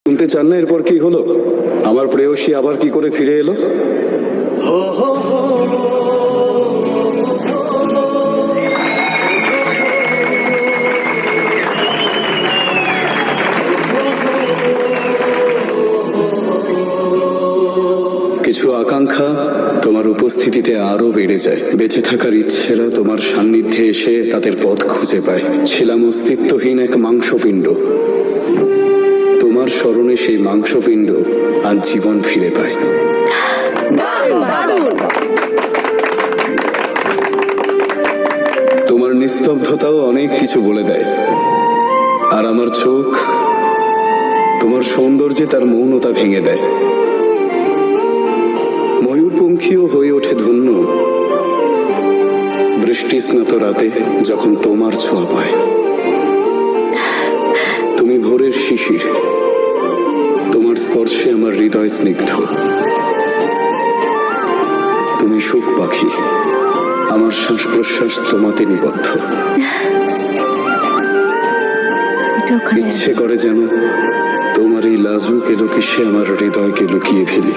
শুনতে চান না এরপর কি হলো? আমার প্রেয়সী আবার কি করে ফিরে এলো? কিছু আকাঙ্ক্ষা তোমার উপস্থিতিতে আরো বেড়ে যায়। বেঁচে থাকার ইচ্ছেরা তোমার সান্নিধ্যে এসে তাদের পথ খুঁজে পায়। ছিলাম অস্তিত্বহীন এক মাংসপিণ্ড, তোমার স্মরণে সেই মাংসপিণ্ড আজ জীবন ফিরে পায়। তোমার নিস্তব্ধতাও অনেক কিছু বলে দেয়, আর আমার চোখ তোমার সৌন্দর্যে তার মৌনতা ভেঙে দেয়। ময়ূরপঙ্খীও হয়ে ওঠে ধন্য বৃষ্টি স্নাত রাতে যখন তোমার ছোঁয়া পায়। তুমি ভোরের শিশির, তোমার স্পর্শে আমার হৃদয় স্নিগ্ধ। তুমি সুখ পাখি, আমার শ্বাস প্রশ্বাস তোমাতে নিবদ্ধ। ইচ্ছে করে যেন তোমার এই লাজুক এলোকিসে আমার হৃদয়কে লুকিয়ে ফেলি।